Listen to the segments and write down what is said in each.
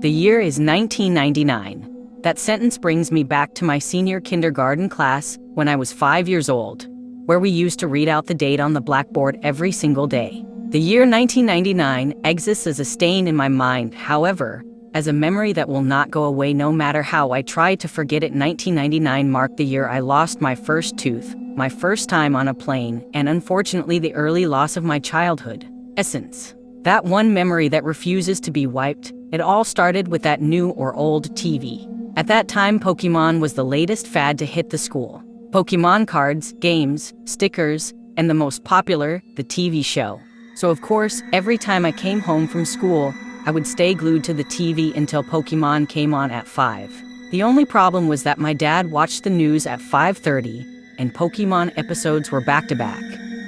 The year is 1999. That sentence brings me back to my senior kindergarten class when I was 5 years old, where we used to read out the date on the blackboard every single day. The year 1999 exists as a stain in my mind, however, as a memory that will not go away no matter how I try to forget it. 1999 marked the year I lost my first tooth, my first time on a plane, and unfortunately the early loss of my childhood essence. That one memory that refuses to be wiped. It all started with that new or old TV. At that time, Pokemon was the latest fad to hit the school. Pokemon cards, games, stickers, and the most popular, the TV show. So of course, every time I came home from school, I would stay glued to the TV until Pokemon came on at 5. The only problem was that my dad watched the news at 5:30, and Pokemon episodes were back-to-back,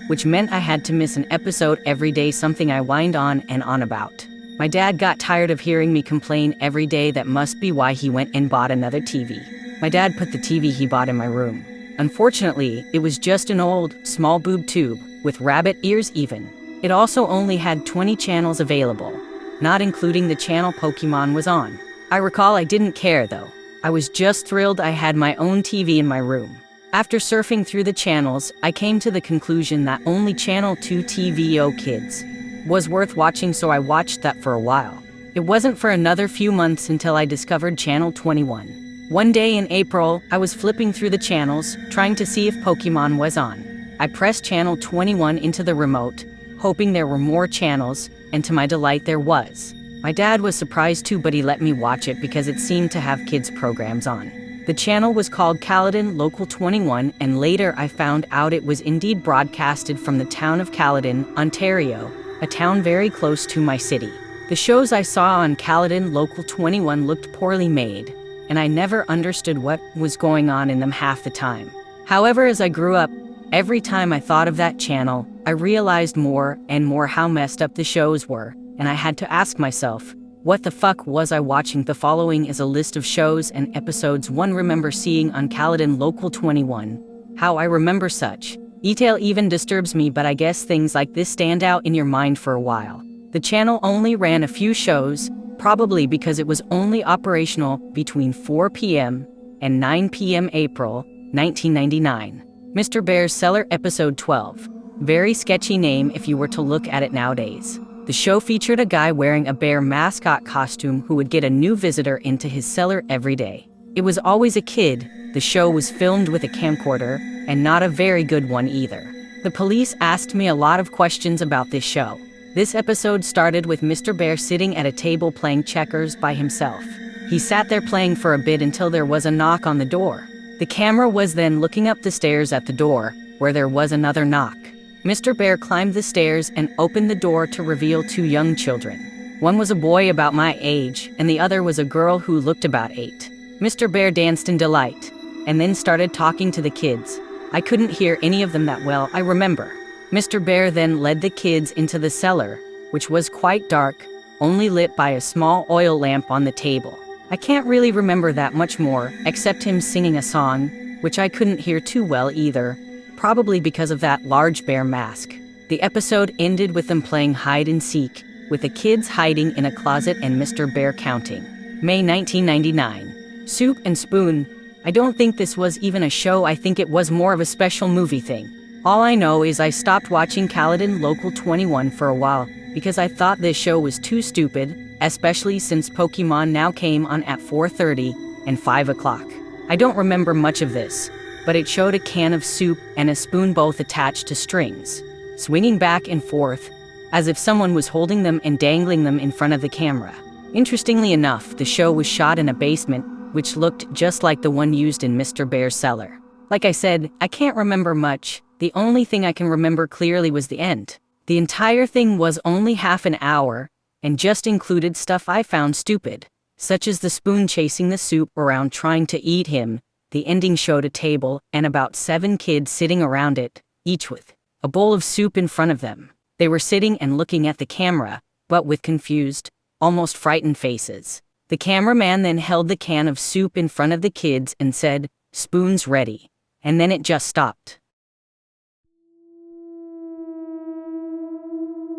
which meant I had to miss an episode every day, something I whined on and on about. My dad got tired of hearing me complain every day. That must be why he went and bought another TV. My dad put the TV he bought in my room. Unfortunately, it was just an old, small boob tube, with rabbit ears even. It also only had 20 channels available, not including the channel Pokemon was on. I recall I didn't care though. I was just thrilled I had my own TV in my room. After surfing through the channels, I came to the conclusion that only Channel 2 TVO Kids was worth watching, so I watched that for a while. It wasn't for another few months until I discovered Channel 21. One day in April, I was flipping through the channels, trying to see if Pokemon was on. I pressed Channel 21 into the remote, hoping there were more channels, and to my delight there was. My dad was surprised too, but he let me watch it because it seemed to have kids programs on. The channel was called Caledon Local 21, and later I found out it was indeed broadcasted from the town of Caledon, Ontario, a town very close to my city. The shows I saw on Caledon Local 21 looked poorly made, and I never understood what was going on in them half the time. However, as I grew up, every time I thought of that channel, I realized more and more how messed up the shows were, and I had to ask myself, what the fuck was I watching? The following is a list of shows and episodes one remember seeing on Caledon Local 21. How I remember such detail even disturbs me, but I guess things like this stand out in your mind for a while. The channel only ran a few shows, probably because it was only operational between 4 p.m. and 9 p.m. April 1999. Mr. Bear's Cellar Episode 12. Very sketchy name if you were to look at it nowadays. The show featured a guy wearing a bear mascot costume who would get a new visitor into his cellar every day. It was always a kid. The show was filmed with a camcorder, and not a very good one either. The police asked me a lot of questions about this show. This episode started with Mr. Bear sitting at a table playing checkers by himself. He sat there playing for a bit until there was a knock on the door. The camera was then looking up the stairs at the door, where there was another knock. Mr. Bear climbed the stairs and opened the door to reveal two young children. One was a boy about my age, and the other was a girl who looked about 8. Mr. Bear danced in delight, and then started talking to the kids. I couldn't hear any of them that well, I remember. Mr. Bear then led the kids into the cellar, which was quite dark, only lit by a small oil lamp on the table. I can't really remember that much more, except him singing a song, which I couldn't hear too well either, probably because of that large bear mask. The episode ended with them playing hide and seek, with the kids hiding in a closet and Mr. Bear counting. May 1999. Soup and Spoon. I don't think this was even a show, I think it was more of a special movie thing. All I know is I stopped watching Caledon Local 21 for a while, because I thought this show was too stupid, especially since Pokemon now came on at 4:30 and 5 o'clock. I don't remember much of this, but it showed a can of soup and a spoon both attached to strings, swinging back and forth, as if someone was holding them and dangling them in front of the camera. Interestingly enough, the show was shot in a basement, which looked just like the one used in Mr. Bear's cellar. Like I said, I can't remember much. The only thing I can remember clearly was the end. The entire thing was only half an hour, and just included stuff I found stupid, such as the spoon chasing the soup around trying to eat him. The ending showed a table and about 7 kids sitting around it, each with a bowl of soup in front of them. They were sitting and looking at the camera, but with confused, almost frightened faces. The cameraman then held the can of soup in front of the kids and said, "Spoon's ready." And then it just stopped.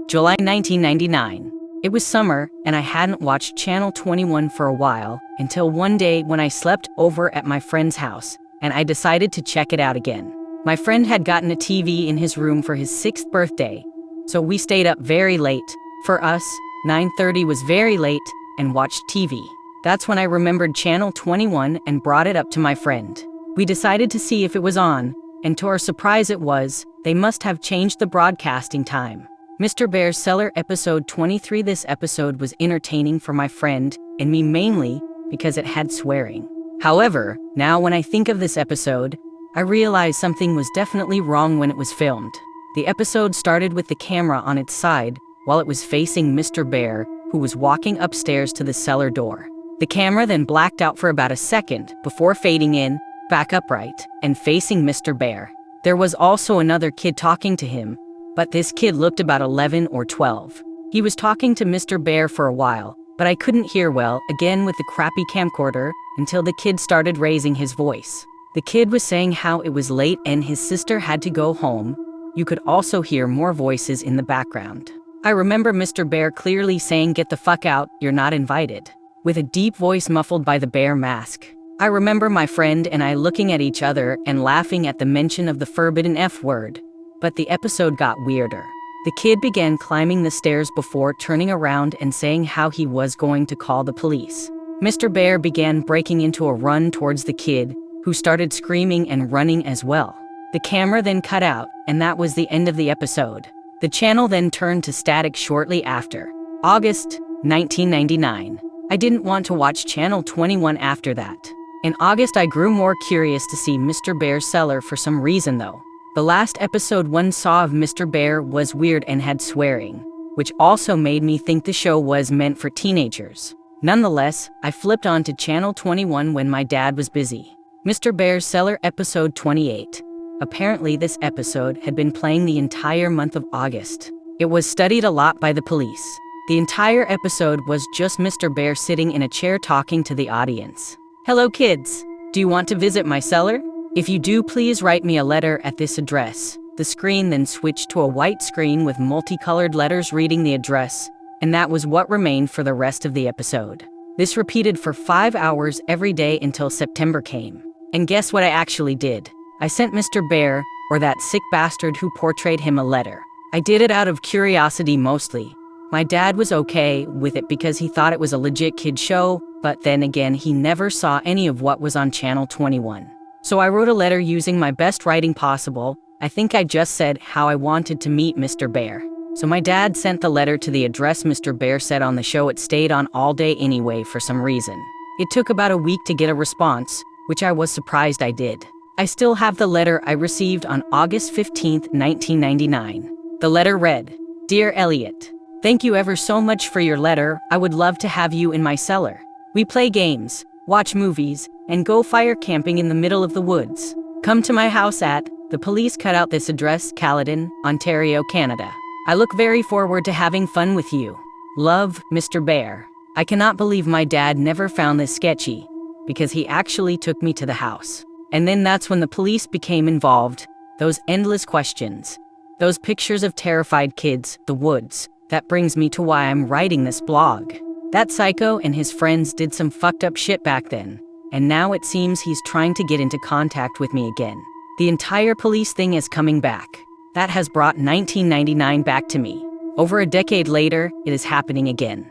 July 1999. It was summer, and I hadn't watched Channel 21 for a while, until one day when I slept over at my friend's house, and I decided to check it out again. My friend had gotten a TV in his room for his 6th birthday, so we stayed up very late. For us, 9:30 was very late, and watched TV. That's when I remembered Channel 21 and brought it up to my friend. We decided to see if it was on, and to our surprise it was. They must have changed the broadcasting time. Mr. Bear's Cellar episode 23. This episode was entertaining for my friend and me mainly because it had swearing. However, now when I think of this episode, I realize something was definitely wrong when it was filmed. The episode started with the camera on its side while it was facing Mr. Bear, who was walking upstairs to the cellar door. The camera then blacked out for about a second before fading in, back upright, and facing Mr. Bear. There was also another kid talking to him, but this kid looked about 11 or 12. He was talking to Mr. Bear for a while, but I couldn't hear well, again with the crappy camcorder, until the kid started raising his voice. The kid was saying how it was late and his sister had to go home. You could also hear more voices in the background. I remember Mr. Bear clearly saying, "Get the fuck out, you're not invited," with a deep voice muffled by the bear mask. I remember my friend and I looking at each other and laughing at the mention of the forbidden F word. But the episode got weirder. The kid began climbing the stairs before turning around and saying how he was going to call the police. Mr. Bear began breaking into a run towards the kid, who started screaming and running as well. The camera then cut out, and that was the end of the episode. The channel then turned to static shortly after. August 1999. I didn't want to watch Channel 21 after that. In August I grew more curious to see Mr. Bear's Cellar for some reason though. The last episode one saw of Mr. Bear was weird and had swearing, which also made me think the show was meant for teenagers. Nonetheless, I flipped on to Channel 21 when my dad was busy. Mr. Bear's Cellar episode 28. Apparently this episode had been playing the entire month of August. It was studied a lot by the police. The entire episode was just Mr. Bear sitting in a chair talking to the audience. "Hello kids, do you want to visit my cellar? If you do, please write me a letter at this address." The screen then switched to a white screen with multicolored letters reading the address, and that was what remained for the rest of the episode. This repeated for 5 hours every day until September came. And guess what I actually did? I sent Mr. Bear, or that sick bastard who portrayed him, a letter. I did it out of curiosity mostly. My dad was okay with it because he thought it was a legit kid show, but then again he never saw any of what was on Channel 21. So I wrote a letter using my best writing possible. I think I just said how I wanted to meet Mr. Bear. So my dad sent the letter to the address Mr. Bear said on the show. It stayed on all day anyway for some reason. It took about a week to get a response, which I was surprised I did. I still have the letter I received on August 15th, 1999. The letter read, "Dear Elliot, thank you ever so much for your letter. I would love to have you in my cellar. We play games, watch movies, and go fire camping in the middle of the woods. Come to my house at," the police cut out this address, Caledon, Ontario, Canada. "I look very forward to having fun with you. Love, Mr. Bear." I cannot believe my dad never found this sketchy, because he actually took me to the house. And then that's when the police became involved. Those endless questions. Those pictures of terrified kids, the woods. That brings me to why I'm writing this blog. That psycho and his friends did some fucked up shit back then. And now it seems he's trying to get into contact with me again. The entire police thing is coming back. That has brought 1999 back to me. Over a decade later, it is happening again.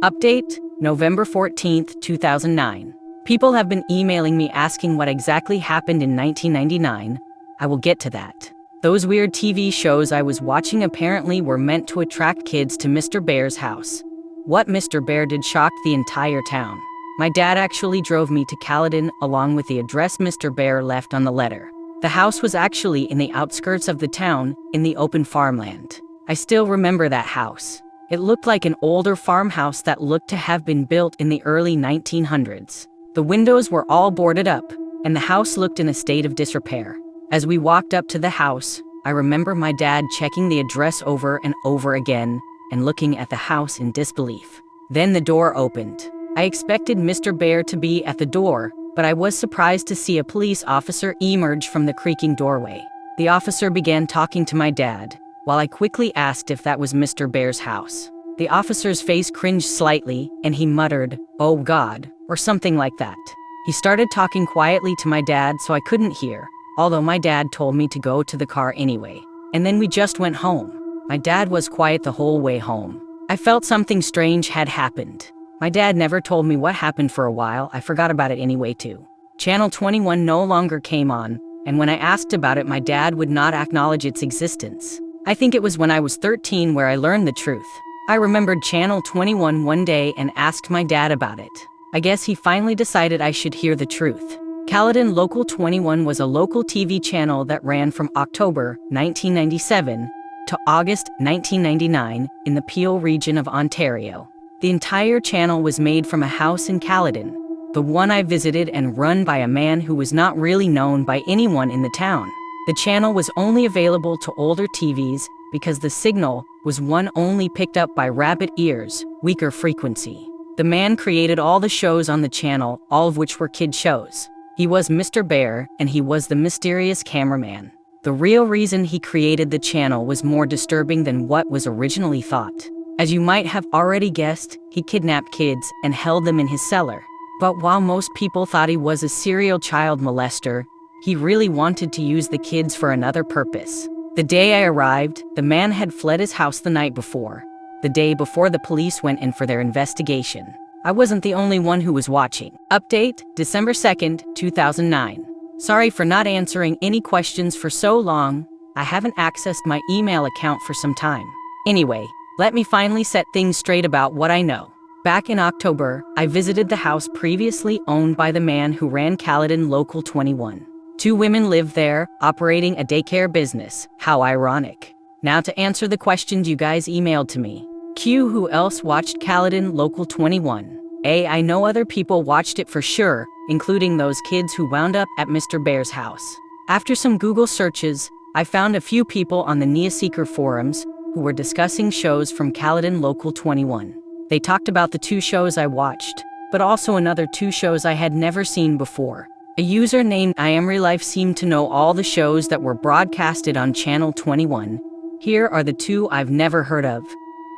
Update, November 14th, 2009. People have been emailing me asking what exactly happened in 1999. I will get to that. Those weird TV shows I was watching apparently were meant to attract kids to Mr. Bear's house. What Mr. Bear did shocked the entire town. My dad actually drove me to Caledon along with the address Mr. Bear left on the letter. The house was actually in the outskirts of the town, in the open farmland. I still remember that house. It looked like an older farmhouse that looked to have been built in the early 1900s. The windows were all boarded up, and the house looked in a state of disrepair. As we walked up to the house, I remember my dad checking the address over and over again, and looking at the house in disbelief. Then the door opened. I expected Mr. Bear to be at the door, but I was surprised to see a police officer emerge from the creaking doorway. The officer began talking to my dad. while I quickly asked if that was Mr. Bear's house. The officer's face cringed slightly, and he muttered, "Oh God," or something like that. He started talking quietly to my dad so I couldn't hear, although my dad told me to go to the car anyway. And then we just went home. My dad was quiet the whole way home. I felt something strange had happened. My dad never told me what happened for a while. I forgot about it anyway too. Channel 21 no longer came on, and when I asked about it, my dad would not acknowledge its existence. I think it was when I was 13 where I learned the truth. I remembered Channel 21 one day and asked my dad about it. I guess he finally decided I should hear the truth. Caledon Local 21 was a local TV channel that ran from October 1997 to August 1999 in the Peel region of Ontario. The entire channel was made from a house in Caledon, the one I visited, and run by a man who was not really known by anyone in the town. The channel was only available to older TVs because the signal was one only picked up by rabbit ears, weaker frequency. The man created all the shows on the channel, all of which were kid shows. He was Mr. Bear, and he was the mysterious cameraman. The real reason he created the channel was more disturbing than what was originally thought. As you might have already guessed, he kidnapped kids and held them in his cellar. But while most people thought he was a serial child molester, he really wanted to use the kids for another purpose. The day I arrived, the man had fled his house the night before, the day before the police went in for their investigation. I wasn't the only one who was watching. Update, December 2nd, 2009. Sorry for not answering any questions for so long. I haven't accessed my email account for some time. Anyway, let me finally set things straight about what I know. Back in October, I visited the house previously owned by the man who ran Caledon Local 21. 2 women lived there, operating a daycare business. How ironic. Now to answer the questions you guys emailed to me. Q. Who else watched Caledon Local 21? A. I know other people watched it for sure, including those kids who wound up at Mr. Bear's house. After some Google searches, I found a few people on the Neoseeker forums who were discussing shows from Caledon Local 21. They talked about the 2 shows I watched, but also another 2 shows I had never seen before. A user named I Am Real Life seemed to know all the shows that were broadcasted on Channel 21. Here are the 2 I've never heard of.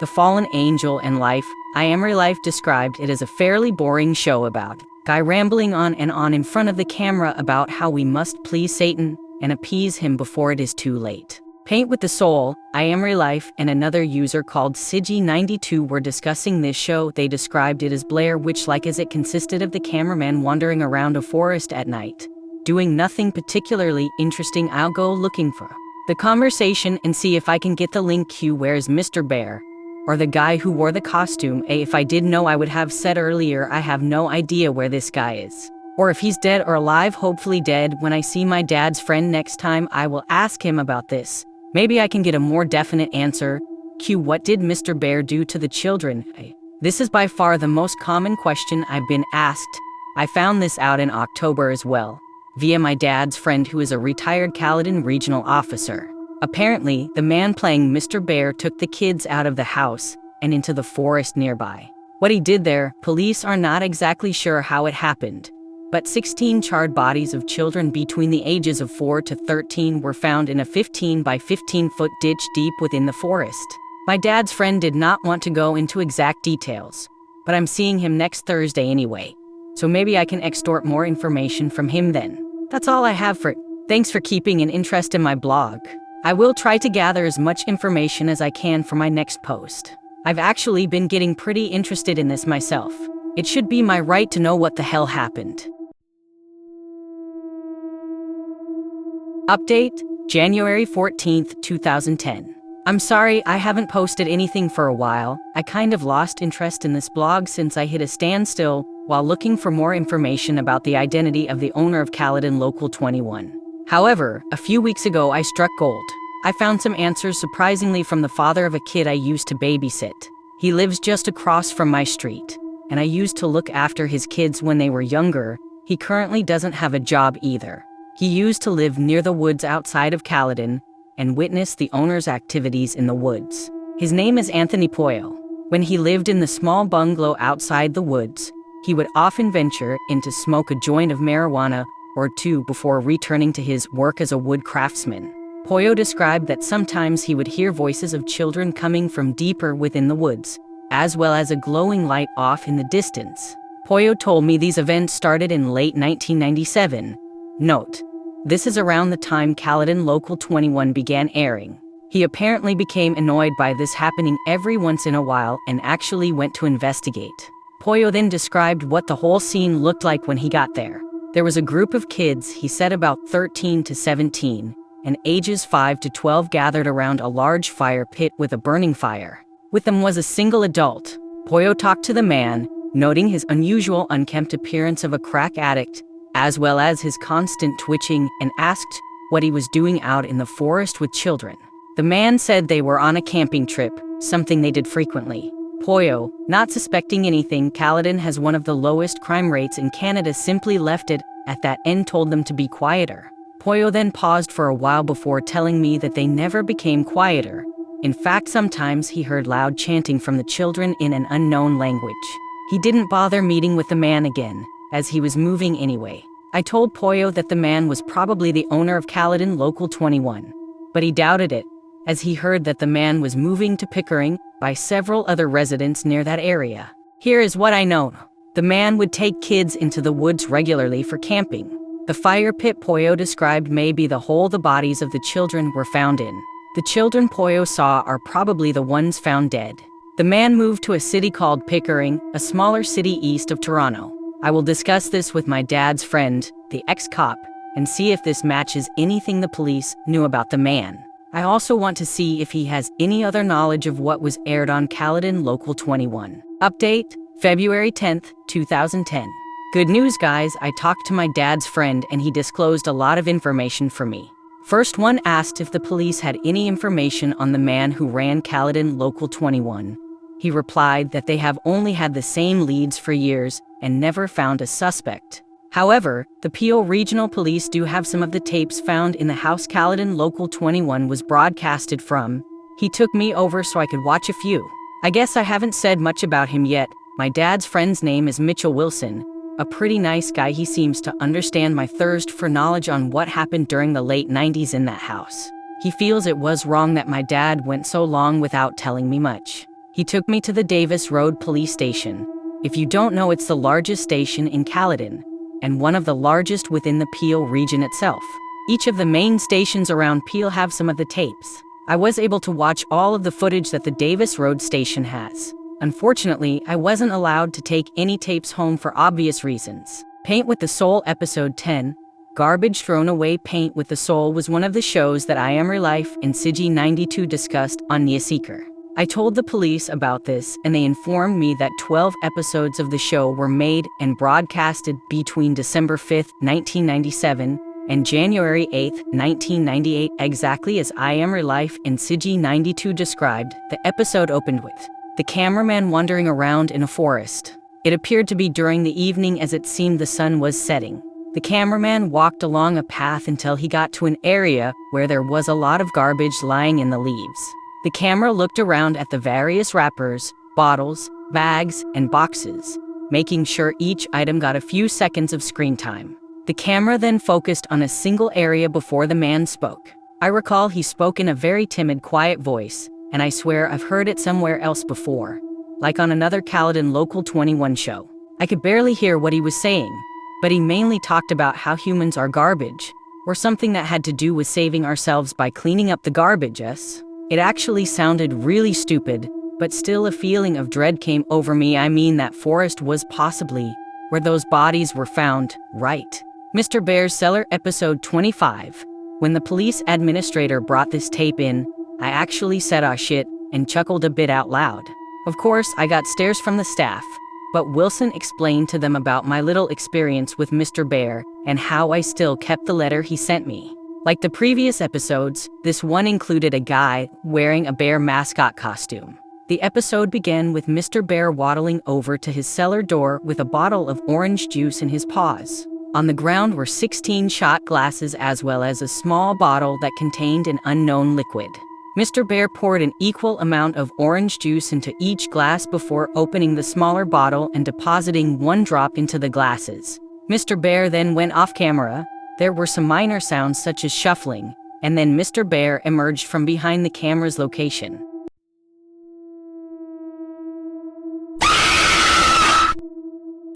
The Fallen Angel and Life. I Am Real Life described it as a fairly boring show about guy rambling on and on in front of the camera about how we must please Satan and appease him before it is too late. Paint with the Soul. I Am Real Life and another user called Sigi92 were discussing this show. They described it as Blair Witch-like, as it consisted of the cameraman wandering around a forest at night, doing nothing particularly interesting. I'll go looking for the conversation and see if I can get the link. Q. Where's Mr. Bear? Or the guy who wore the costume? A. If I did know, I would have said earlier. I have no idea where this guy is, or if he's dead or alive. Hopefully dead. When I see my dad's friend next time, I will ask him about this. Maybe I can get a more definite answer. Q. What did Mr. Bear do to the children? A. This is by far the most common question I've been asked. I found this out in October as well, via my dad's friend who is a retired Caledon regional officer. Apparently, the man playing Mr. Bear took the kids out of the house and into the forest nearby. What he did there, police are not exactly sure how it happened, but 16 charred bodies of children between the ages of 4 to 13 were found in a 15 by 15 foot ditch deep within the forest. My dad's friend did not want to go into exact details, but I'm seeing him next Thursday anyway, so maybe I can extort more information from him then. That's all I have for it. Thanks for keeping an interest in my blog. I will try to gather as much information as I can for my next post. I've actually been getting pretty interested in this myself. It should be my right to know what the hell happened. Update, January 14th, 2010. I'm sorry I haven't posted anything for a while. I kind of lost interest in this blog since I hit a standstill while looking for more information about the identity of the owner of Caledon Local 21. However, a few weeks ago I struck gold. I found some answers surprisingly from the father of a kid I used to babysit. He lives just across from my street, and I used to look after his kids when they were younger. He currently doesn't have a job either. He used to live near the woods outside of Caledon and witnessed the owner's activities in the woods. His name is Anthony Poyle. When he lived in the small bungalow outside the woods, he would often venture in to smoke a joint of marijuana or 2 before returning to his work as a wood craftsman. Pollo described that sometimes he would hear voices of children coming from deeper within the woods, as well as a glowing light off in the distance. Pollo told me these events started in late 1997. Note: this is around the time Caledon Local 21 began airing. He apparently became annoyed by this happening every once in a while and actually went to investigate. Pollo then described what the whole scene looked like when he got there. There was a group of kids, he said about 13 to 17, and ages 5 to 12 gathered around a large fire pit with a burning fire. With them was a single adult. Pollo talked to the man, noting his unusual unkempt appearance of a crack addict, as well as his constant twitching, and asked what he was doing out in the forest with children. The man said they were on a camping trip, something they did frequently. Pollo, not suspecting anything, Caledon has one of the lowest crime rates in Canada, simply left it at that and told them to be quieter. Pollo then paused for a while before telling me that they never became quieter. In fact, sometimes he heard loud chanting from the children in an unknown language. He didn't bother meeting with the man again, as he was moving anyway. I told Pollo that the man was probably the owner of Caledon Local 21, but he doubted it, as he heard that the man was moving to Pickering by several other residents near that area. Here is what I know. The man would take kids into the woods regularly for camping. The fire pit Pollo described may be the hole the bodies of the children were found in. The children Pollo saw are probably the ones found dead. The man moved to a city called Pickering, a smaller city east of Toronto. I will discuss this with my dad's friend, the ex-cop, and see if this matches anything the police knew about the man. I also want to see if he has any other knowledge of what was aired on Caledon Local 21. Update: February 10th, 2010. Good news, guys. I talked to my dad's friend and he disclosed a lot of information for me. First one asked if the police had any information on the man who ran Caledon Local 21. He replied that they have only had the same leads for years and never found a suspect. However, the Peel Regional Police do have some of the tapes found in the house Caledon Local 21 was broadcasted from. He took me over so I could watch a few. I guess I haven't said much about him yet. My dad's friend's name is Mitchell Wilson. A pretty nice guy. He seems to understand my thirst for knowledge on what happened during the late 90s in that house. He feels it was wrong that my dad went so long without telling me much. He took me to the Davis Road Police Station. If you don't know, it's the largest station in Caledon, and one of the largest within the Peel region itself. Each of the main stations around Peel have some of the tapes. I was able to watch all of the footage that the Davis Road station has. Unfortunately, I wasn't allowed to take any tapes home for obvious reasons. Paint with the Soul Episode 10, Garbage Thrown Away. Paint with the Soul was one of the shows that I Am Real Life and CG 92 discussed on Nia Seeker. I told the police about this, and they informed me that 12 episodes of the show were made and broadcasted between December 5, 1997, and January 8, 1998, exactly as I Am Real Life and CG 92 described. The episode opened with the cameraman wandering around in a forest. It appeared to be during the evening, as it seemed the sun was setting. The cameraman walked along a path until he got to an area where there was a lot of garbage lying in the leaves. The camera looked around at the various wrappers, bottles, bags, and boxes, making sure each item got a few seconds of screen time. The camera then focused on a single area before the man spoke. I recall he spoke in a very timid, quiet voice, and I swear I've heard it somewhere else before, like on another Caledon Local 21 show. I could barely hear what he was saying, but he mainly talked about how humans are garbage, or something that had to do with saving ourselves by cleaning up the garbage. It actually sounded really stupid, but still a feeling of dread came over me. I mean, that forest was possibly where those bodies were found, right? Mr. Bear's Cellar Episode 25. When the police administrator brought this tape in, I actually said "ah shit" and chuckled a bit out loud. Of course, I got stares from the staff, but Wilson explained to them about my little experience with Mr. Bear and how I still kept the letter he sent me. Like the previous episodes, this one included a guy wearing a bear mascot costume. The episode began with Mr. Bear waddling over to his cellar door with a bottle of orange juice in his paws. On the ground were 16 shot glasses as well as a small bottle that contained an unknown liquid. Mr. Bear poured an equal amount of orange juice into each glass before opening the smaller bottle and depositing one drop into the glasses. Mr. Bear then went off camera. There were some minor sounds such as shuffling, and then Mr. Bear emerged from behind the camera's location.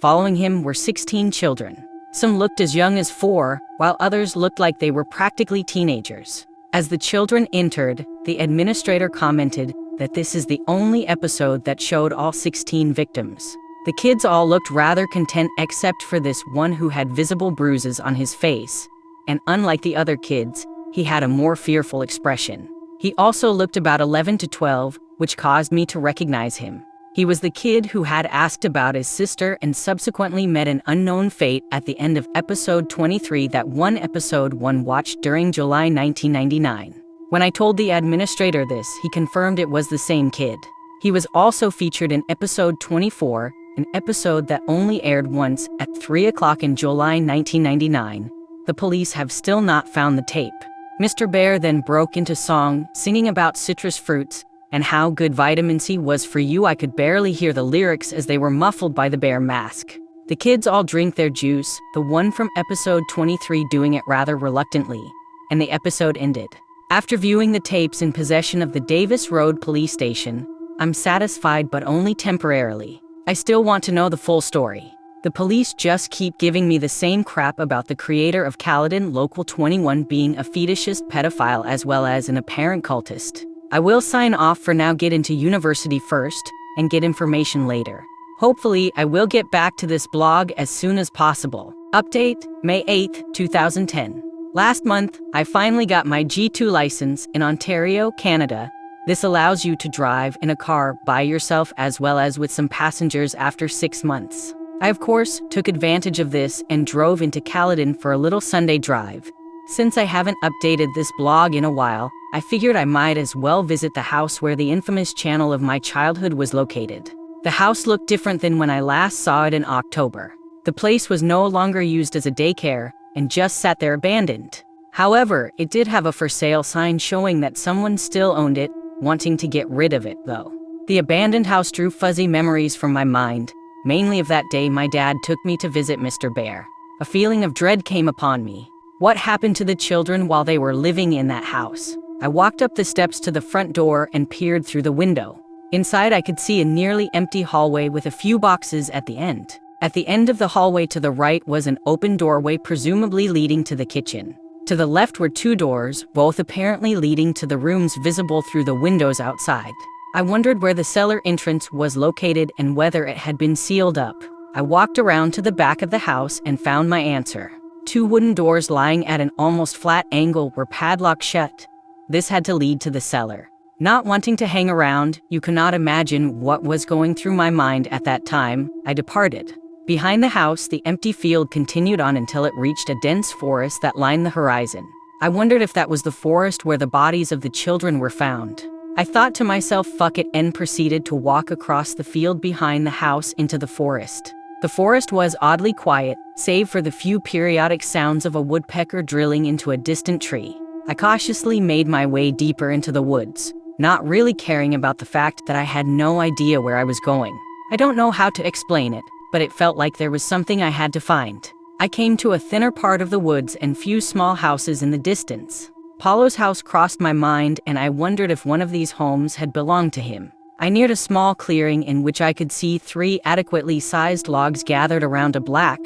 Following him were 16 children. Some looked as young as 4, while others looked like they were practically teenagers. As the children entered, the administrator commented that this is the only episode that showed all 16 victims. The kids all looked rather content except for this one who had visible bruises on his face, and unlike the other kids, he had a more fearful expression. He also looked about 11 to 12, which caused me to recognize him. He was the kid who had asked about his sister and subsequently met an unknown fate at the end of episode 23, that one episode one watched during July 1999. When I told the administrator this, he confirmed it was the same kid. He was also featured in episode 24, an episode that only aired once at 3 o'clock in July 1999. The police have still not found the tape. Mr. Bear then broke into song, singing about citrus fruits and how good vitamin C was for you. I could barely hear the lyrics as they were muffled by the bear mask. The kids all drink their juice, the one from episode 23 doing it rather reluctantly, and the episode ended. After viewing the tapes in possession of the Davis Road Police Station, I'm satisfied but only temporarily. I still want to know the full story. The police just keep giving me the same crap about the creator of Caledon Local 21 being a fetishist pedophile as well as an apparent cultist. I will sign off for now, get into university first, and get information later. Hopefully, I will get back to this blog as soon as possible. Update, May 8, 2010. Last month, I finally got my G2 license in Ontario, Canada. This allows you to drive in a car by yourself as well as with some passengers after 6 months. I, of course, took advantage of this and drove into Caledon for a little Sunday drive. Since I haven't updated this blog in a while, I figured I might as well visit the house where the infamous channel of my childhood was located. The house looked different than when I last saw it in October. The place was no longer used as a daycare and just sat there abandoned. However, it did have a for sale sign showing that someone still owned it, wanting to get rid of it though. The abandoned house drew fuzzy memories from my mind, mainly of that day my dad took me to visit Mr. Bear. A feeling of dread came upon me. What happened to the children while they were living in that house? I walked up the steps to the front door and peered through the window. Inside, I could see a nearly empty hallway with a few boxes at the end. At the end of the hallway to the right was an open doorway, presumably leading to the kitchen. To the left were 2 doors, both apparently leading to the rooms visible through the windows outside. I wondered where the cellar entrance was located and whether it had been sealed up. I walked around to the back of the house and found my answer. 2 wooden doors lying at an almost flat angle were padlocked shut. This had to lead to the cellar. Not wanting to hang around, you cannot imagine what was going through my mind at that time. I departed. Behind the house, the empty field continued on until it reached a dense forest that lined the horizon. I wondered if that was the forest where the bodies of the children were found. I thought to myself, fuck it, and proceeded to walk across the field behind the house into the forest. The forest was oddly quiet, save for the few periodic sounds of a woodpecker drilling into a distant tree. I cautiously made my way deeper into the woods, not really caring about the fact that I had no idea where I was going. I don't know how to explain it, but it felt like there was something I had to find. I came to a thinner part of the woods and few small houses in the distance. Paulo's house crossed my mind, and I wondered if one of these homes had belonged to him. I neared a small clearing in which I could see 3 adequately sized logs gathered around a black,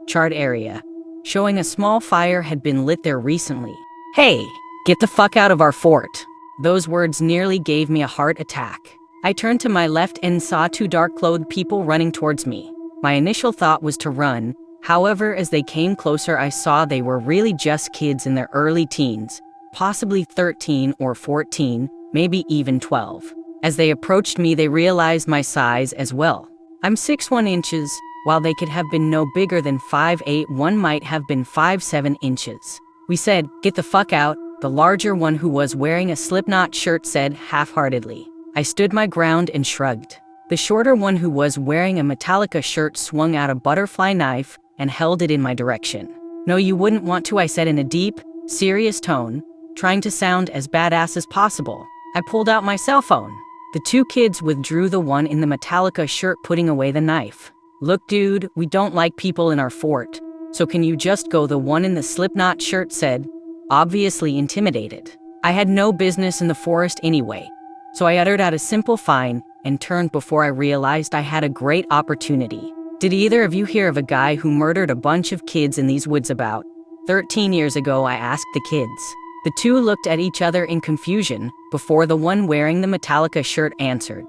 charred area, showing a small fire had been lit there recently. Hey, get the fuck out of our fort. Those words nearly gave me a heart attack. I turned to my left and saw 2 dark-clothed people running towards me. My initial thought was to run. However, as they came closer, I saw they were really just kids in their early teens, possibly 13 or 14, maybe even 12. As they approached me, they realized my size as well. I'm 6'1" inches. While they could have been no bigger than 5'8", one might have been 5'7" inches. We said, "Get the fuck out," the larger one, who was wearing a Slipknot shirt, said half-heartedly. I stood my ground and shrugged. The shorter one, who was wearing a Metallica shirt, swung out a butterfly knife and held it in my direction. "No, you wouldn't want to," I said in a deep, serious tone, trying to sound as badass as possible. I pulled out my cell phone. The 2 kids withdrew, the one in the Metallica shirt putting away the knife. "Look, dude, we don't like people in our fort, so can you just go?" the one in the Slipknot shirt said. obviously intimidated. I had no business in the forest anyway, so I uttered out a simple fine and turned before I realized I had a great opportunity. Did either of you hear of a guy who murdered a bunch of kids in these woods about 13 years ago? I asked the kids. The two looked at each other in confusion before the one wearing the Metallica shirt answered.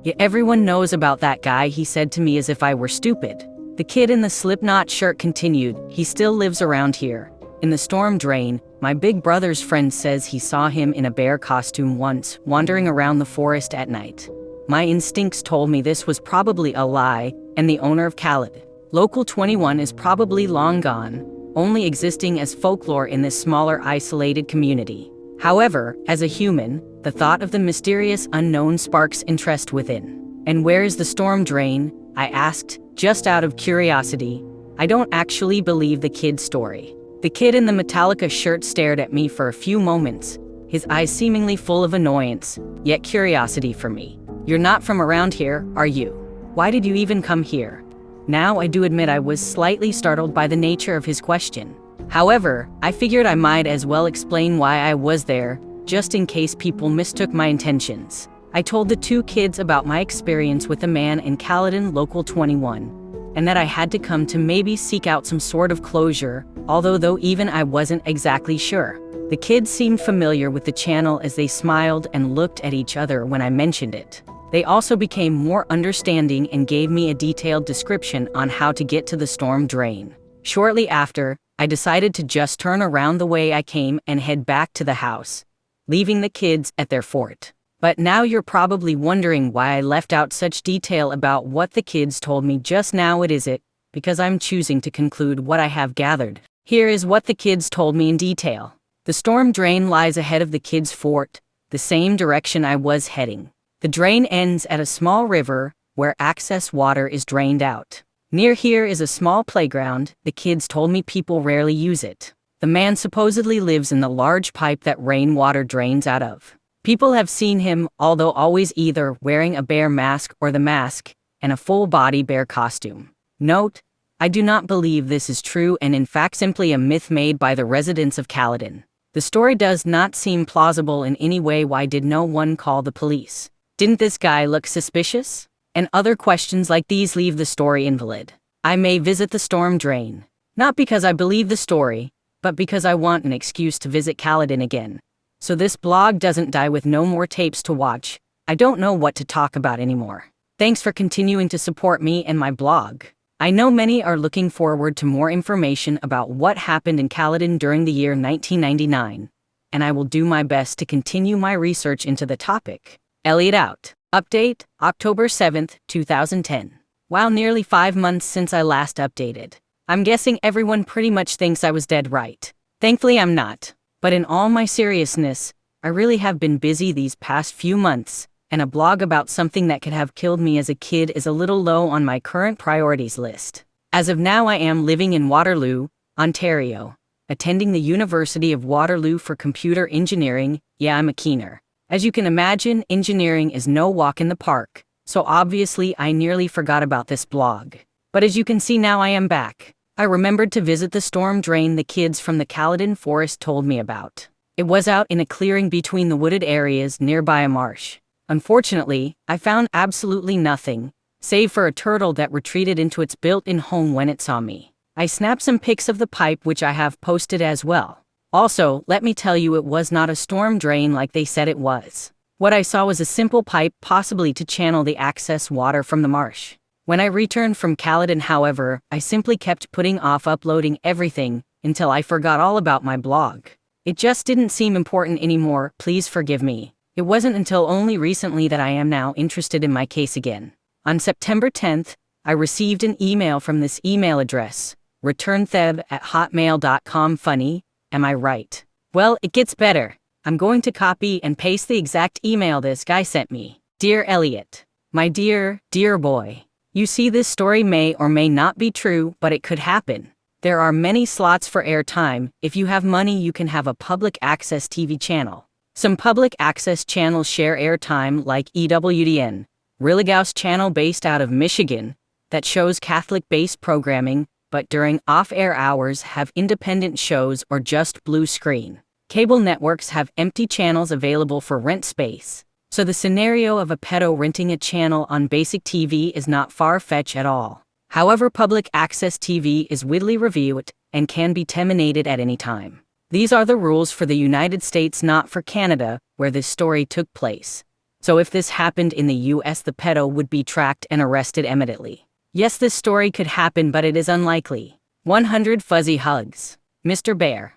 Yeah, everyone knows about that guy, he said to me as if I were stupid. The kid in the Slipknot shirt continued, he still lives around here. In the storm drain, my big brother's friend says he saw him in a bear costume once, wandering around the forest at night. My instincts told me this was probably a lie, and the owner of Khaled, Local 21, is probably long gone, only existing as folklore in this smaller, isolated community. However, as a human, the thought of the mysterious unknown sparks interest within. And where is the storm drain? I asked, just out of curiosity. I don't actually believe the kid's story. The kid in the Metallica shirt stared at me for a few moments, his eyes seemingly full of annoyance, yet curiosity for me. You're not from around here, are you? Why did you even come here? Now I do admit I was slightly startled by the nature of his question. However, I figured I might as well explain why I was there, just in case people mistook my intentions. I told the two kids about my experience with a man in Caledon Local 21, and that I had to come to maybe seek out some sort of closure, although even I wasn't exactly sure. The kids seemed familiar with the channel as they smiled and looked at each other when I mentioned it. They also became more understanding and gave me a detailed description on how to get to the storm drain. Shortly after, I decided to just turn around the way I came and head back to the house, leaving the kids at their fort. But now you're probably wondering why I left out such detail about what the kids told me just now. It is because I'm choosing to conclude what I have gathered. Here is what the kids told me in detail. The storm drain lies ahead of the kids' fort, the same direction I was heading. The drain ends at a small river where excess water is drained out. Near here is a small playground. The kids told me people rarely use it. The man supposedly lives in the large pipe that rainwater drains out of. People have seen him, although always either wearing a bear mask or the mask, and a full-body bear costume. Note, I do not believe this is true and in fact simply a myth made by the residents of Caledon. The story does not seem plausible in any way. Why did no one call the police? Didn't this guy look suspicious? And other questions like these leave the story invalid. I may visit the storm drain, not because I believe the story, but because I want an excuse to visit Caledon again. So this blog doesn't die with no more tapes to watch. I don't know what to talk about anymore. Thanks for continuing to support me and my blog. I know many are looking forward to more information about what happened in Caledon during the year 1999, and I will do my best to continue my research into the topic. Elliot out. Update, October 7th, 2010. Wow, nearly 5 months since I last updated. I'm guessing everyone pretty much thinks I was dead, right? Thankfully I'm not. But in all my seriousness, I really have been busy these past few months, and a blog about something that could have killed me as a kid is a little low on my current priorities list. As of now, I am living in Waterloo, Ontario, attending the University of Waterloo for computer engineering. Yeah, I'm a keener. As you can imagine, engineering is no walk in the park, so obviously I nearly forgot about this blog. But as you can see now, I am back. I remembered to visit the storm drain the kids from the Caledon forest told me about. It was out in a clearing between the wooded areas nearby a marsh. Unfortunately, I found absolutely nothing, save for a turtle that retreated into its built-in home when it saw me. I snapped some pics of the pipe, which I have posted as well. Also, let me tell you, it was not a storm drain like they said it was. What I saw was a simple pipe, possibly to channel the excess water from the marsh. When I returned from Caledon, however, I simply kept putting off uploading everything until I forgot all about my blog. It just didn't seem important anymore. Please forgive me. It wasn't until only recently that I am now interested in my case again. On September 10th, I received an email from this email address, returntheb@hotmail.com. Funny, am I right? Well, it gets better. I'm going to copy and paste the exact email this guy sent me. Dear Elliot, my dear boy. You see, this story may or may not be true, but it could happen. There are many slots for airtime. If you have money, you can have a public access TV channel. Some public access channels share airtime like EWTN, Religous channel based out of Michigan that shows Catholic-based programming, but during off-air hours have independent shows or just blue screen. Cable networks have empty channels available for rent space. So the scenario of a pedo renting a channel on basic TV is not far-fetched at all. However, public access TV is widely reviewed and can be terminated at any time. These are the rules for the United States, not for Canada, where this story took place. So if this happened in the US, the pedo would be tracked and arrested immediately. Yes, this story could happen, but it is unlikely. 100 fuzzy hugs. Mr. Bear.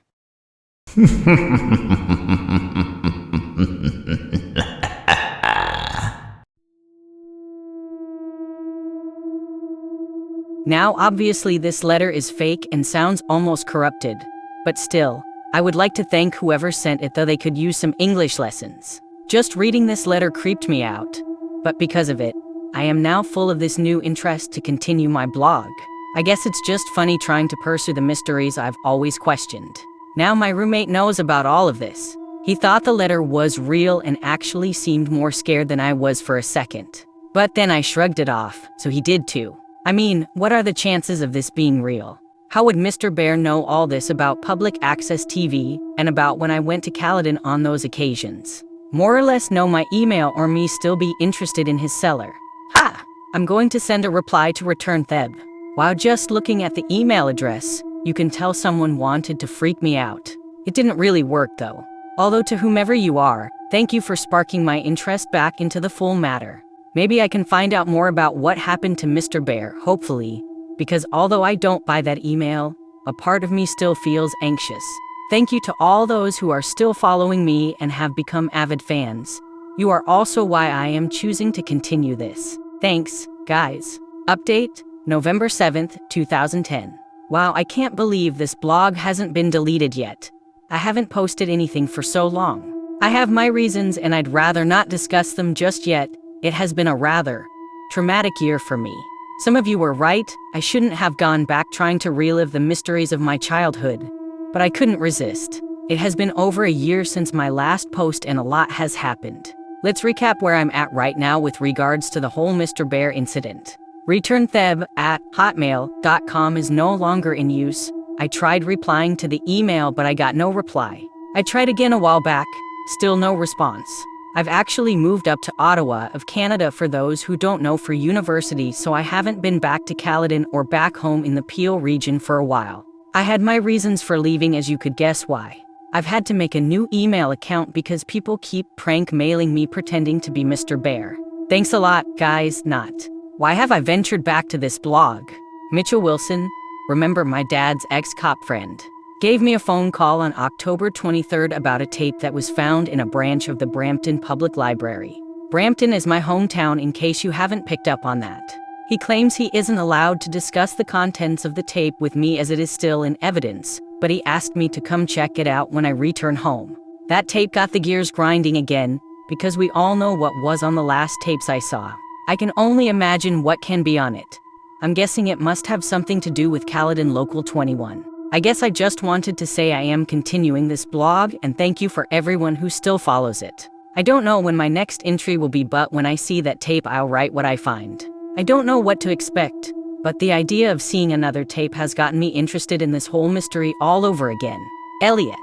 Now, obviously, this letter is fake and sounds almost corrupted. But still, I would like to thank whoever sent it, though they could use some English lessons. Just reading this letter creeped me out. But because of it, I am now full of this new interest to continue my blog. I guess it's just funny trying to pursue the mysteries I've always questioned. Now my roommate knows about all of this. He thought the letter was real and actually seemed more scared than I was for a second. But then I shrugged it off, so he did too. I mean, what are the chances of this being real? How would Mr. Bear know all this about public access TV and about when I went to Caledon on those occasions? More or less know my email or me still be interested in his cellar. Ha! I'm going to send a reply to return Theb. While just looking at the email address, you can tell someone wanted to freak me out. It didn't really work though. Although to whomever you are, thank you for sparking my interest back into the full matter. Maybe I can find out more about what happened to Mr. Bear, hopefully, because although I don't buy that email, a part of me still feels anxious. Thank you to all those who are still following me and have become avid fans. You are also why I am choosing to continue this. Thanks, guys. Update, November 7th, 2010. Wow, I can't believe this blog hasn't been deleted yet. I haven't posted anything for so long. I have my reasons and I'd rather not discuss them just yet. It has been a rather traumatic year for me. Some of you were right, I shouldn't have gone back trying to relive the mysteries of my childhood. But I couldn't resist. It has been over a year since my last post and a lot has happened. Let's recap where I'm at right now with regards to the whole Mr. Bear incident. returntheb@hotmail.com is no longer in use. I tried replying to the email but I got no reply. I tried again a while back, still no response. I've actually moved up to Ottawa of Canada for those who don't know for university, so I haven't been back to Caledon or back home in the Peel region for a while. I had my reasons for leaving, as you could guess why. I've had to make a new email account because people keep prank mailing me pretending to be Mr. Bear. Thanks a lot, guys, not. Why have I ventured back to this blog? Mitchell Wilson, remember my dad's ex-cop friend, gave me a phone call on October 23rd about a tape that was found in a branch of the Brampton Public Library. Brampton is my hometown, in case you haven't picked up on that. He claims he isn't allowed to discuss the contents of the tape with me as it is still in evidence, but he asked me to come check it out when I return home. That tape got the gears grinding again, because we all know what was on the last tapes I saw. I can only imagine what can be on it. I'm guessing it must have something to do with Caledon Local 21. I guess I just wanted to say I am continuing this blog and thank you for everyone who still follows it. I don't know when my next entry will be, but when I see that tape I'll write what I find. I don't know what to expect, but the idea of seeing another tape has gotten me interested in this whole mystery all over again. Elliot.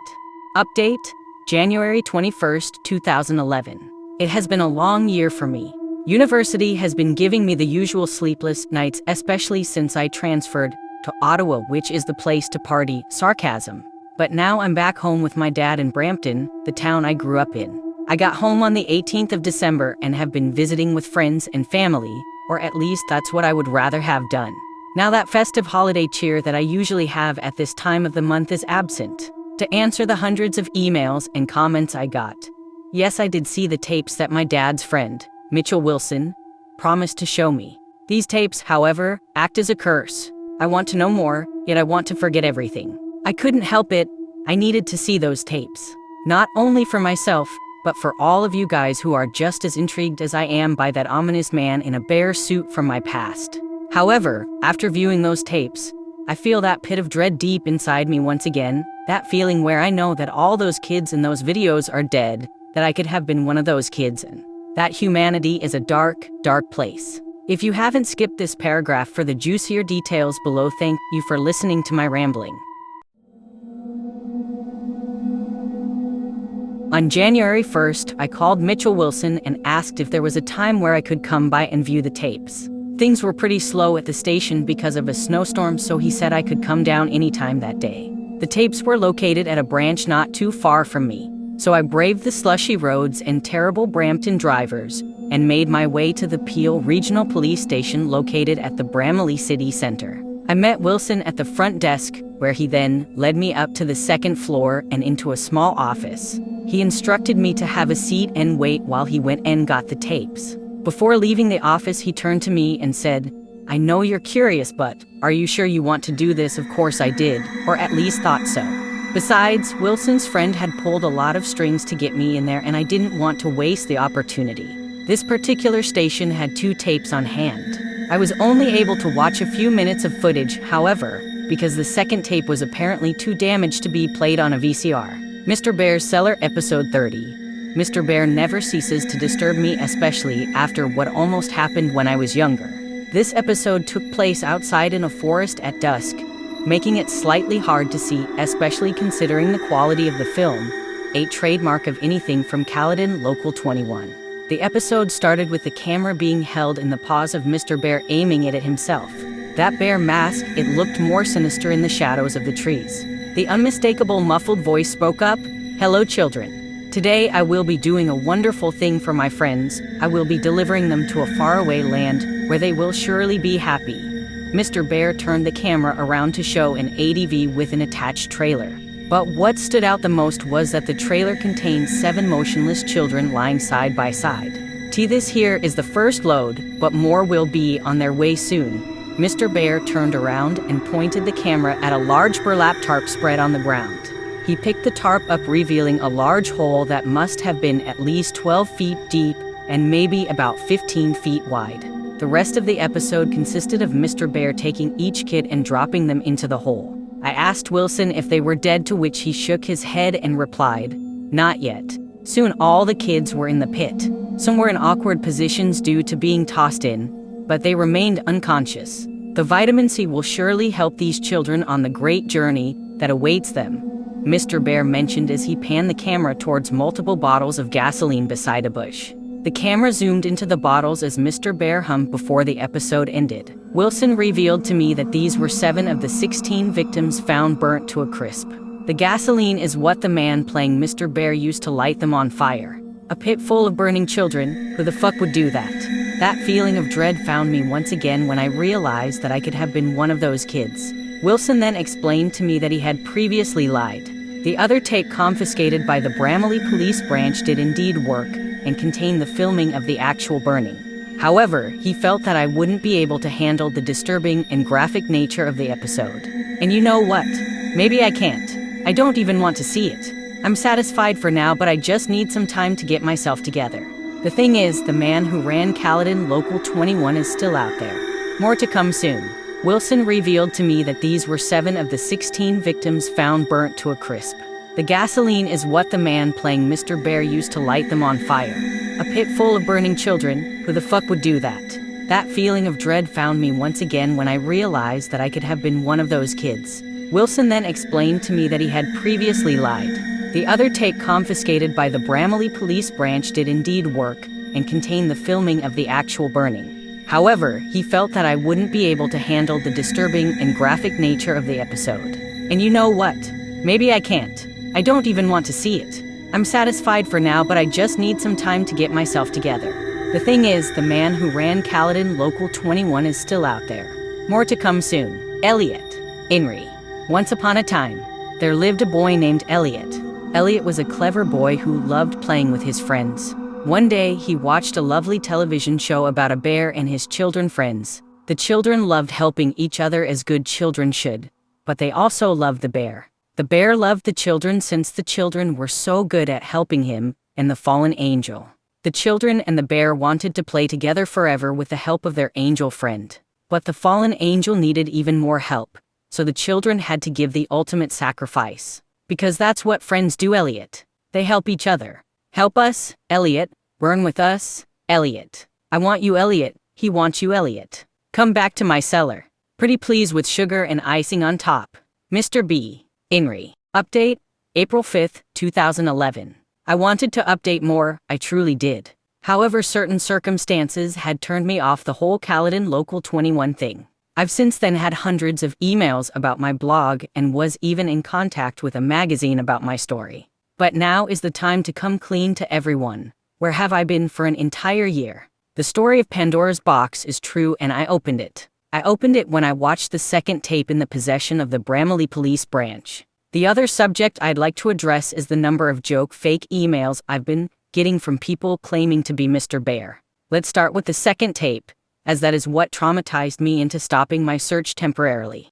Update, January 21st, 2011. It has been a long year for me. University has been giving me the usual sleepless nights, especially since I transferred to Ottawa, which is the place to party, sarcasm. But now I'm back home with my dad in Brampton, the town I grew up in. I got home on the 18th of December and have been visiting with friends and family, or at least that's what I would rather have done. Now that festive holiday cheer that I usually have at this time of the month is absent. To answer the hundreds of emails and comments I got, yes, I did see the tapes that my dad's friend, Mitchell Wilson, promised to show me. These tapes, however, act as a curse. I want to know more, yet I want to forget everything. I couldn't help it. I needed to see those tapes. Not only for myself, but for all of you guys who are just as intrigued as I am by that ominous man in a bear suit from my past. However, after viewing those tapes, I feel that pit of dread deep inside me once again, that feeling where I know that all those kids in those videos are dead, that I could have been one of those kids, and that humanity is a dark, dark place. If you haven't skipped this paragraph for the juicier details below, thank you for listening to my rambling. On January 1st, I called Mitchell Wilson and asked if there was a time where I could come by and view the tapes. Things were pretty slow at the station because of a snowstorm, so he said I could come down anytime that day. The tapes were located at a branch not too far from me, so I braved the slushy roads and terrible Brampton drivers and made my way to the Peel Regional Police Station located at the Bramalea City Center. I met Wilson at the front desk, where he then led me up to the second floor and into a small office. He instructed me to have a seat and wait while he went and got the tapes. Before leaving the office, he turned to me and said, "I know you're curious, but are you sure you want to do this?" Of course I did, or at least thought so. Besides, Wilson's friend had pulled a lot of strings to get me in there, and I didn't want to waste the opportunity. This particular station had 2 tapes on hand. I was only able to watch a few minutes of footage, however, because the second tape was apparently too damaged to be played on a VCR. Mr. Bear's Cellar, episode 30. Mr. Bear never ceases to disturb me, especially after what almost happened when I was younger. This episode took place outside in a forest at dusk, making it slightly hard to see, especially considering the quality of the film, a trademark of anything from Caledon Local 21. The episode started with the camera being held in the paws of Mr. Bear aiming it at himself. That bear mask, it looked more sinister in the shadows of the trees. The unmistakable muffled voice spoke up, "Hello children. Today I will be doing a wonderful thing for my friends. I will be delivering them to a faraway land where they will surely be happy." Mr. Bear turned the camera around to show an ATV with an attached trailer. But what stood out the most was that the trailer contained 7 motionless children lying side by side. This here is the first load, but more will be on their way soon. Mr. Bear turned around and pointed the camera at a large burlap tarp spread on the ground. He picked the tarp up, revealing a large hole that must have been at least 12 feet deep and maybe about 15 feet wide. The rest of the episode consisted of Mr. Bear taking each kid and dropping them into the hole. I asked Wilson if they were dead, to which he shook his head and replied, "Not yet." Soon all the kids were in the pit. Some were in awkward positions due to being tossed in, but they remained unconscious. The vitamin C will surely help these children on the great journey that awaits them, Mr. Bear mentioned as he panned the camera towards multiple bottles of gasoline beside a bush. The camera zoomed into the bottles as Mr. Bear hummed before the episode ended. Wilson revealed to me that these were 7 of the 16 victims found burnt to a crisp. The gasoline is what the man playing Mr. Bear used to light them on fire. A pit full of burning children, who the fuck would do that? That feeling of dread found me once again when I realized that I could have been one of those kids. Wilson then explained to me that he had previously lied. The other tape confiscated by the Bramalea Police Branch did indeed work and contain the filming of the actual burning. However, he felt that I wouldn't be able to handle the disturbing and graphic nature of the episode. And you know what? Maybe I can't. I don't even want to see it. I'm satisfied for now, but I just need some time to get myself together. The thing is, the man who ran Caledon Local 21 is still out there. More to come soon. Wilson revealed to me that these were 7 of the 16 victims found burnt to a crisp. The gasoline is what the man playing Mr. Bear used to light them on fire. A pit full of burning children, who the fuck would do that? That feeling of dread found me once again when I realized that I could have been one of those kids. Wilson then explained to me that he had previously lied. The other tape confiscated by the Bramalea Police Branch did indeed work and contain the filming of the actual burning. However, he felt that I wouldn't be able to handle the disturbing and graphic nature of the episode. And you know what? Maybe I can't. I don't even want to see it. I'm satisfied for now, but I just need some time to get myself together. The thing is, the man who ran Caledon Local 21 is still out there. More to come soon. Elliot. Inri. Once upon a time, there lived a boy named Elliot. Elliot was a clever boy who loved playing with his friends. One day, he watched a lovely television show about a bear and his children friends. The children loved helping each other as good children should, but they also loved the bear. The bear loved the children since the children were so good at helping him and the fallen angel. The children and the bear wanted to play together forever with the help of their angel friend. But the fallen angel needed even more help, so the children had to give the ultimate sacrifice. Because that's what friends do, Elliot. They help each other. Help us, Elliot, Burn with us, Elliot. I want you, Elliot. He wants you, Elliot. Come back to my cellar. Pretty please with sugar and icing on top. Mr. B. Inri. Update, April 5th, 2011. I wanted to update more, I truly did. However, certain circumstances had turned me off the whole Caledon Local 21 thing. I've since then had hundreds of emails about my blog and was even in contact with a magazine about my story. But now is the time to come clean to everyone. Where have I been for an entire year? The story of Pandora's box is true and I opened it. I opened it when I watched the second tape in the possession of the Bramalea Police Branch. The other subject I'd like to address is the number of fake emails I've been getting from people claiming to be Mr. Bear. Let's start with the second tape, as that is what traumatized me into stopping my search temporarily.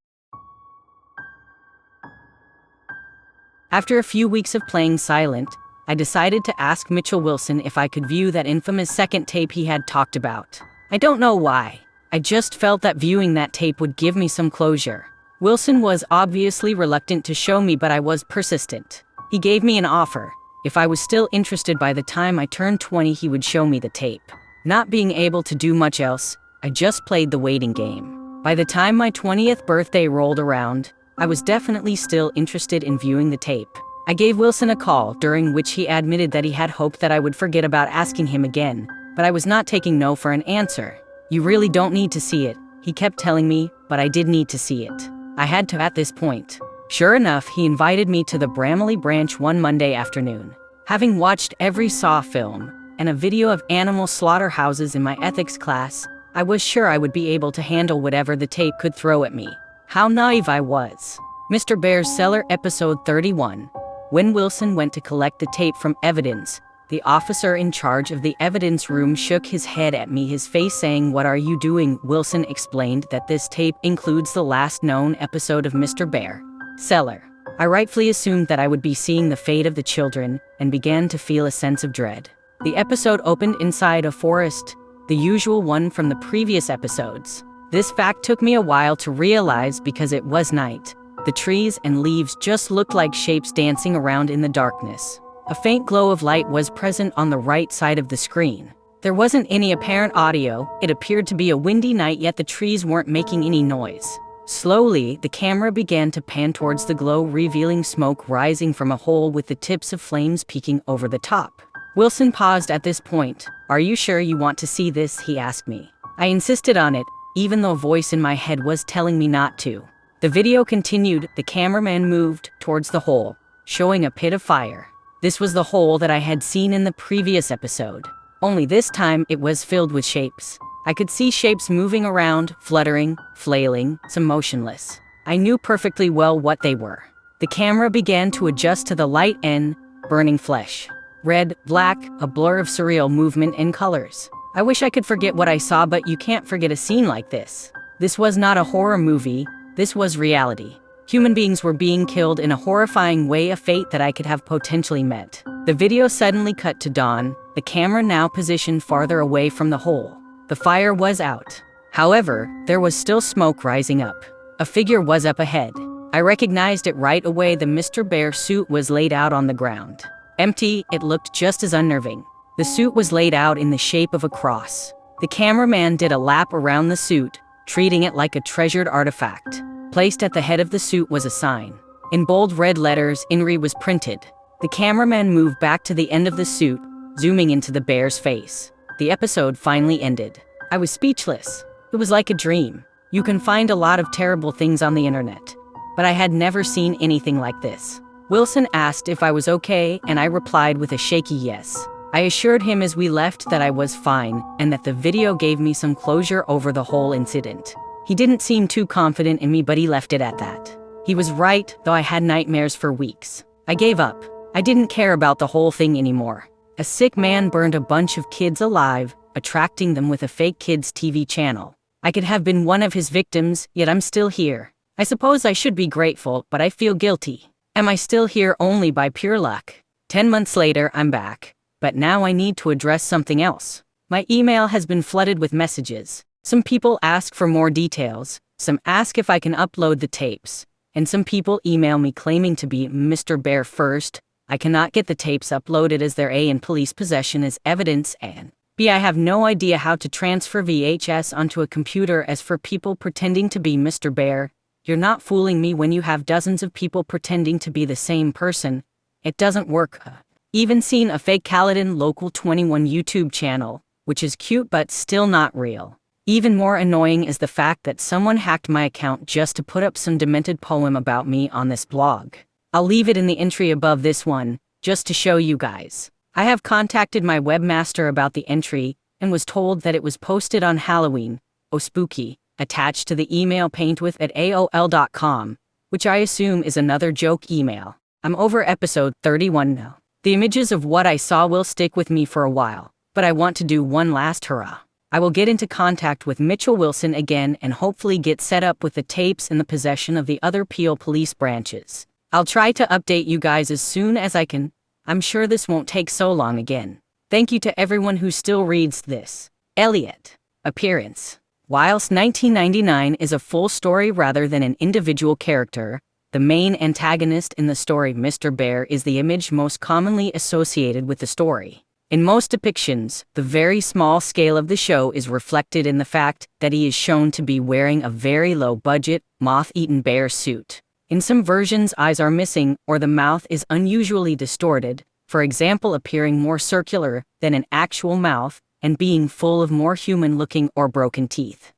After a few weeks of playing silent, I decided to ask Mitchell Wilson if I could view that infamous second tape he had talked about. I don't know why. I just felt that viewing that tape would give me some closure. Wilson was obviously reluctant to show me, but I was persistent. He gave me an offer. If I was still interested by the time I turned 20, he would show me the tape. Not being able to do much else, I just played the waiting game. By the time my 20th birthday rolled around, I was definitely still interested in viewing the tape. I gave Wilson a call, during which he admitted that he had hoped that I would forget about asking him again, but I was not taking no for an answer. You really don't need to see it, he kept telling me, but I did need to see it. I had to at this point. Sure enough, he invited me to the Bramalea Branch one Monday afternoon. Having watched every Saw film and a video of animal slaughterhouses in my ethics class, I was sure I would be able to handle whatever the tape could throw at me. How naive I was. Mr. Bear's Cellar, episode 31. When Wilson went to collect the tape from evidence, the officer in charge of the evidence room shook his head at me, his face saying, "What are you doing?" Wilson explained that this tape includes the last known episode of Mr. Bear. Cellar. I rightfully assumed that I would be seeing the fate of the children and began to feel a sense of dread. The episode opened inside a forest, the usual one from the previous episodes. This fact took me a while to realize because it was night. The trees and leaves just looked like shapes dancing around in the darkness. A faint glow of light was present on the right side of the screen. There wasn't any apparent audio. It appeared to be a windy night, yet the trees weren't making any noise. Slowly, the camera began to pan towards the glow, revealing smoke rising from a hole with the tips of flames peeking over the top. Wilson paused at this point. "Are you sure you want to see this?" he asked me. I insisted on it, even though a voice in my head was telling me not to. The video continued. The cameraman moved towards the hole, showing a pit of fire. This was the hole that I had seen in the previous episode. Only this time it was filled with shapes. I could see shapes moving around, fluttering, flailing, some motionless. I knew perfectly well what they were. The camera began to adjust to the light and burning flesh. Red, black, a blur of surreal movement and colors. I wish I could forget what I saw, but you can't forget a scene like this. This was not a horror movie, this was reality. Human beings were being killed in a horrifying way, a fate that I could have potentially met. The video suddenly cut to dawn, the camera now positioned farther away from the hole. The fire was out. However, there was still smoke rising up. A figure was up ahead. I recognized it right away. The Mr. Bear suit was laid out on the ground. Empty, it looked just as unnerving. The suit was laid out in the shape of a cross. The cameraman did a lap around the suit, treating it like a treasured artifact. Placed at the head of the suit was a sign. In bold red letters, INRI was printed. The cameraman moved back to the end of the suit, zooming into the bear's face. The episode finally ended. I was speechless. It was like a dream. You can find a lot of terrible things on the internet, but I had never seen anything like this. Wilson asked if I was okay, and I replied with a shaky yes. I assured him as we left that I was fine, and that the video gave me some closure over the whole incident. He didn't seem too confident in me, but he left it at that. He was right, though I had nightmares for weeks. I gave up. I didn't care about the whole thing anymore. A sick man burned a bunch of kids alive, attracting them with a fake kids TV channel. I could have been one of his victims, yet I'm still here. I suppose I should be grateful, but I feel guilty. Am I still here only by pure luck? 10 months later, I'm back. But now I need to address something else. My email has been flooded with messages. Some people ask for more details, some ask if I can upload the tapes, and some people email me claiming to be Mr. Bear first. I cannot get the tapes uploaded as they're A, in police possession as evidence, and B, I have no idea how to transfer VHS onto a computer. As for people pretending to be Mr. Bear, you're not fooling me when you have dozens of people pretending to be the same person. It doesn't work. Even seen a fake Caledon Local 21 YouTube channel, which is cute but still not real. Even more annoying is the fact that someone hacked my account just to put up some demented poem about me on this blog. I'll leave it in the entry above this one, just to show you guys. I have contacted my webmaster about the entry, and was told that it was posted on Halloween, oh spooky, attached to the email paintwith@aol.com, which I assume is another joke email. I'm over episode 31 now. The images of what I saw will stick with me for a while, but I want to do one last hurrah. I will get into contact with Mitchell Wilson again and hopefully get set up with the tapes in the possession of the other Peel police branches. I'll try to update you guys as soon as I can. I'm sure this won't take so long again. Thank you to everyone who still reads this. Elliot. Appearance. Whilst 1999 is a full story rather than an individual character, the main antagonist in the story, Mr. Bear, is the image most commonly associated with the story. In most depictions, the very small scale of the show is reflected in the fact that he is shown to be wearing a very low-budget, moth-eaten bear suit. In some versions, eyes are missing or the mouth is unusually distorted, for example appearing more circular than an actual mouth and being full of more human-looking or broken teeth.